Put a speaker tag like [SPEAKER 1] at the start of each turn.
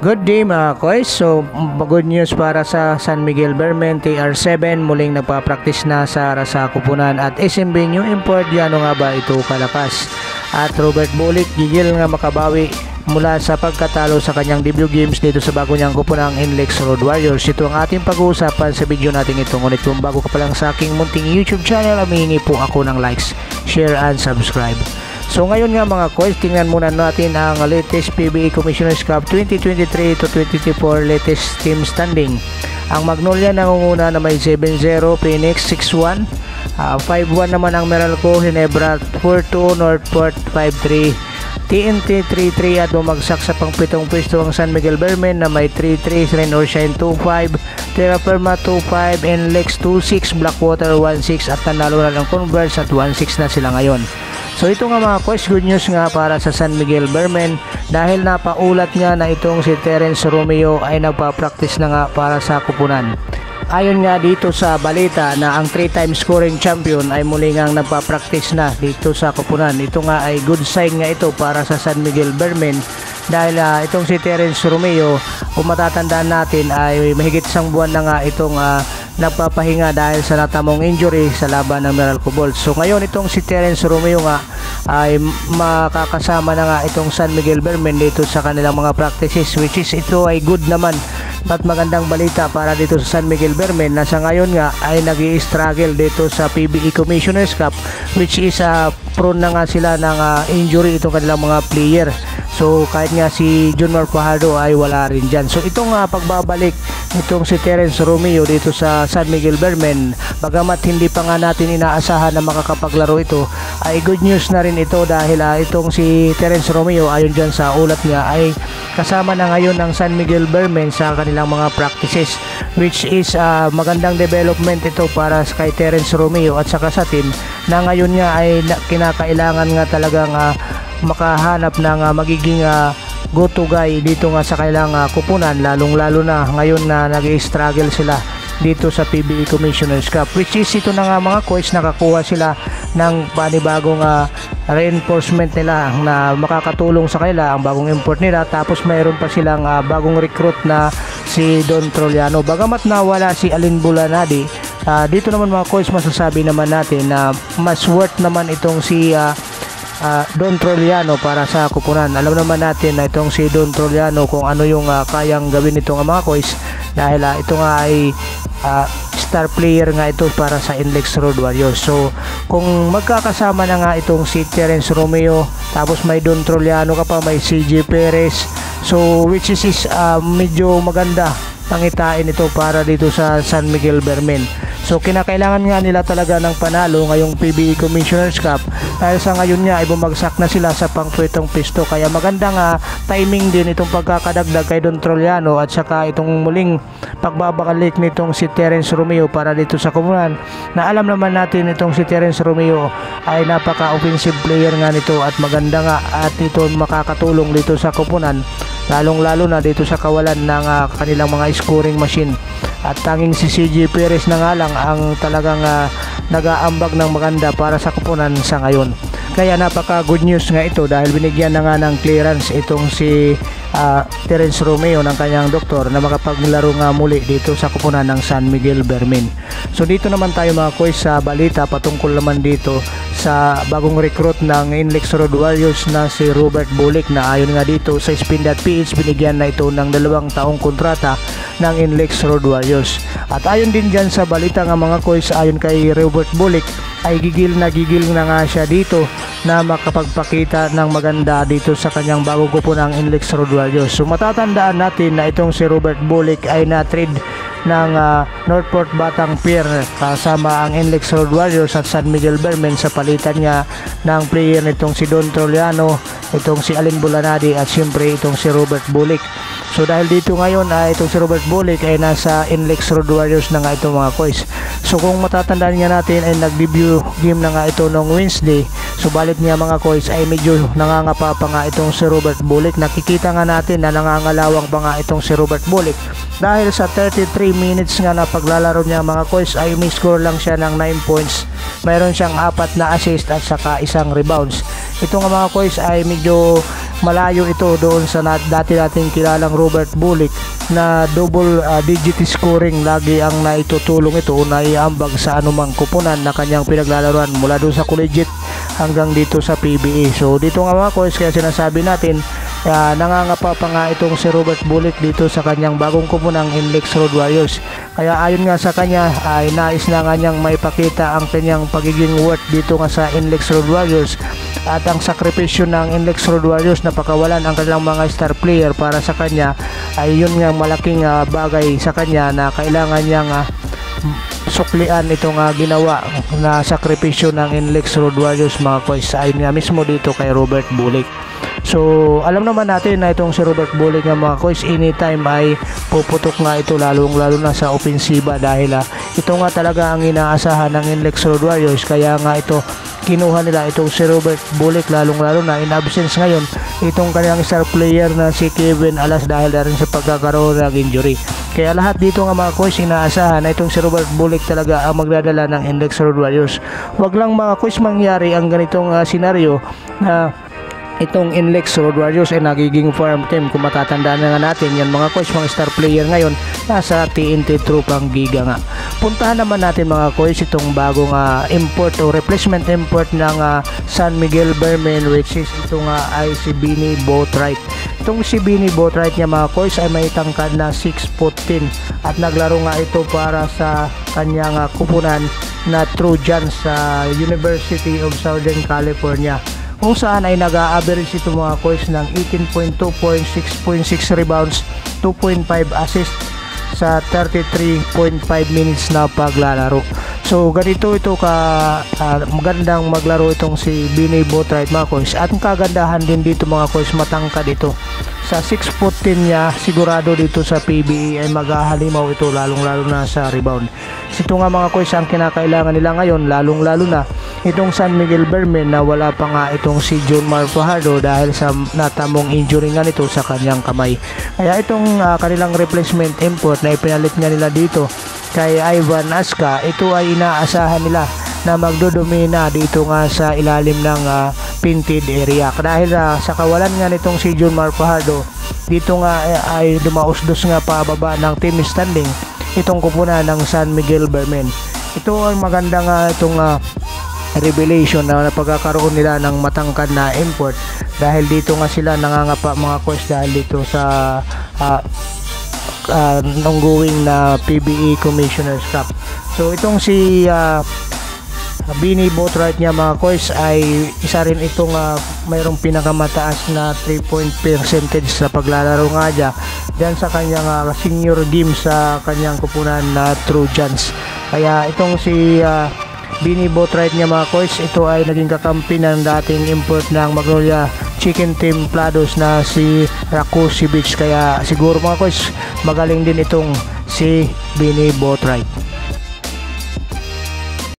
[SPEAKER 1] Good day mga koys. So good news para sa San Miguel Bermen. TR7 muling nagpa-practice na sa Rasa Kupunan at SMB New Import. Ano nga ba ito kalakas? At Robert Bulik gigil nga makabawi mula sa pagkatalo sa kanyang debut games dito sa bago niyang kupunang NLEX Road Warriors. Ito ang ating pag-uusapan sa video natin ito. Ngunit kung bago ka pa lang sa aking munting YouTube channel, humihingi po ako ng likes, share and subscribe. So ngayon nga mga koys, tingnan muna natin ang latest PBA Commissioner's Cup 2023 to 2024 latest team standing. Ang Magnolia nangunguna na may 7-0, Phoenix 6-1, 5-1 naman ang Meralco, Ginebra 4-2, Northport 5-3, TNT 3-3 at bumagsak sa pang-pitong pwesto ang San Miguel Bermen na may 3-3, Rain or Shine 2-5, Terra Firma 2-5, NLEX 2-6, Blackwater 1-6 at nanalo na ng Converse at 1-6 na sila ngayon. So ito nga mga koys, good news nga para sa San Miguel Bermen dahil napaulat nga na itong si Terence Romeo ay nagpa-practice na nga para sa Kupunan. Ayon nga dito sa balita na ang 3-time scoring champion ay muli ngang nagpa-practice na dito sa Kupunan. Ito nga ay good sign nga ito para sa San Miguel Bermen dahil itong si Terence Romeo, kung matatandaan natin, ay mahigit isang buwan na nga itong nagpapahinga dahil sa natamong injury sa laban ng Meralco Bolts. So ngayon itong si Terence Romeo nga ay makakasama na nga itong San Miguel Bermen dito sa kanilang mga practices, which is ito ay good naman at magandang balita para dito sa San Miguel Bermen na sa ngayon nga ay nag-i-struggle dito sa PBA Commissioner's Cup, which is prone na nga sila ng injury itong kanilang mga player. So kahit nga si Junmar Fajardo ay wala rin dyan. So itong pagbabalik itong si Terence Romeo dito sa San Miguel Bermen, bagamat hindi pa nga natin inaasahan na makakapaglaro ito, ay good news na rin ito dahil itong si Terence Romeo ayon dyan sa ulat niya ay kasama na ngayon ng San Miguel Bermen sa kanilang mga practices, which is magandang development ito para kay Terence Romeo at saka sa team na ngayon nga ay kinakailangan nga talagang makahanap ng magiging go-to guy dito nga sa kailang kupunan, lalong-lalo na ngayon na nag-i-struggle sila dito sa PBA Commissioner's Cup, which is ito na nga mga coach, nakakuha sila ng panibagong reinforcement nila na makakatulong sa kanila, ang bagong import nila, tapos mayroon pa silang bagong recruit na si Don Troliano. Bagamat nawala si Alin Bulanadi, dito naman mga coach, masasabi naman natin na mas worth naman itong si Don Troliano para sa Kupunan. Alam naman natin na itong si Don Troliano kung ano yung kayang gawin nito mga coach dahil ito nga ay star player nga ito para sa NLEX Road Warriors. So kung magkakasama na nga itong si Terence Romeo, tapos may Don Troliano ka pa, may CJ Perez, so which is medyo maganda pangitain ito para dito sa San Miguel Bermen. So kinakailangan nga nila talaga ng panalo ngayong PBA Commissioner's Cup dahil sa ngayon nga ay bumagsak na sila sa pang-pitong pisto, kaya magandang timing din itong pagkakadagdag kay Don Troliano at saka itong muling pagbabalik nitong si Terence Romeo para dito sa Kupunan, na alam naman natin itong si Terence Romeo ay napaka-offensive player nga nito at maganda nga at ito makakatulong dito sa Kupunan, lalong-lalo na dito sa kawalan ng kanilang mga scoring machine. At tanging si CJ Perez na nga lang ang talagang nag-aambag ng maganda para sa Kupunan sa ngayon. Kaya napaka good news nga ito dahil binigyan na nga ng clearance itong si Terence Romeo ng kanyang doktor na makapaglaro nga muli dito sa Kupunan ng San Miguel Bermen. So dito naman tayo mga koys sa balita patungkol naman dito sa bagong recruit ng NLEX Road Warriors na si Robert Bulik, na ayon nga dito sa Spin.ph binigyan na ito ng 2 taong kontrata ng NLEX Road Warriors. At ayon din dyan sa balita nga mga koys, ayon kay Robert Bulik ay gigil na nga siya dito na makapagpakita ng maganda dito sa kanyang bagong kupunang NLEX Road Warriors. So matatandaan natin na itong si Robert Bulik ay na-trade ng Northport Batang Pier kasama ang NLEX Road Warriors at San Miguel Bermen sa palitan niya ng player nitong si Don Troliano, itong si Alin Bulanadi at siyempre itong si Robert Bulik. So dahil dito ngayon itong si Robert Bulik ay nasa NLEX Road Warriors na nga itong mga coys. So kung matatandaan nga natin ay nag-debut game na nga ito noong Wednesday, subalit niya mga coys ay medyo nangangapa pa nga itong si Robert Bulik. Nakikita nga natin na nangangalawang pa nga itong si Robert Bulik dahil sa 33 minutes nga na paglalaro niya mga koys ay may score lang siya ng 9 points. Mayroon siyang 4 na assist at saka isang rebounds. Ito nga mga koys ay medyo malayo ito doon sa dati nating kilalang Robert Bulik na double digit scoring. Lagi ang naitutulong ito o naiambag sa anumang kupunan na kanyang pinaglalaroan mula doon sa collegiate hanggang dito sa PBA. So dito nga mga koys, kaya sinasabi natin nangangapa pa nga itong si Robert Bulik dito sa kanyang bagong kupunang Inlex Road Warriors. Kaya ayon nga sa kanya ay nais na nga niyang maipakita ang kanyang pagiging worth dito nga sa Inlex Road Warriors at ang sakripisyo ng Inlex Road Warriors na pakawalan ang kanilang mga star player para sa kanya ay yun nga malaking bagay sa kanya na kailangan niyang suklian itong ginawa na sakripisyo ng Inlex Road Warriors mga koys. Ayon nga mismo dito kay Robert Bulik. So alam naman natin na itong si Robert Bulik nga mga koys, anytime ay puputok nga ito lalo na sa opensiba dahil ito nga talaga ang inaasahan ng Inlex Road Warriors. Kaya nga ito kinuha nila itong si Robert Bulik lalo na in absence ngayon itong kanilang star player na si Kevin Alas dahil na rin sa pagkakaroon ng injury. Kaya lahat dito nga mga koys inaasahan na itong si Robert Bulik talaga ang magdadala ng Inlex Road Warriors. Wag lang mga koys mangyari ang ganitong senaryo na itong Inlex Road Warriors ay nagiging farm team. Kung matatandaan na nga natin yan mga koys, mga star player ngayon nasa TNT Tropang Giga nga. Puntahan naman natin mga koys itong bagong import o replacement import ng San Miguel Bearmen, which is itong ay si Benny Boatwright. Itong si Benny Boatwright niya mga koys ay may tangkad na 6'10" at naglaro nga ito para sa kanyang kupunan na Trojans sa University of Southern California, kung saan ay nag-a-average ito mga koys ng 18.2 points, 6.6 rebounds, 2.5 assists sa 33.5 minutes na paglalaro. So ganito ito magandang maglaro itong si Benny Boatwright mga koys. At ang kagandahan din dito mga koys, matangkad ito. Sa 6'10" niya, sigurado dito sa PBA ay maghahalimaw ito lalo na sa rebound. Ito nga mga koys ang kinakailangan nila ngayon lalo na itong San Miguel Bearmen na wala pa nga itong si John Mar Fajardo dahil sa natamong injury nga nito sa kanyang kamay. Kaya itong kanilang replacement import na ipinalit nga nila dito kay Ivan Aska, ito ay inaasahan nila na magdodomina dito nga sa ilalim ng painted area dahil sa kawalan nga nitong si John Mar Fajardo, dito nga ay dumausdos nga pababa ng team standing itong kupunan ng San Miguel Bearmen. Ito ay maganda nga itong revelation na pagkakaroon nila ng matangkad na import dahil dito nga sila nangangapa mga course dahil dito sa ongoing na PBA Commissioner's Cup. So itong si Benny Boatwright niya mga course ay isa rin itong mayroong pinakamataas na 3-point percentage sa paglalaro nga dyan sa kanyang senior game sa kanyang kupunan na Trojans. Kaya itong si Benny Boatwright niya mga course, ito ay naging kakampi ng dating import ng Magnolia Chicken Team Plados na si Rakusevich. Kaya siguro mga course magaling din itong si Benny Boatwright.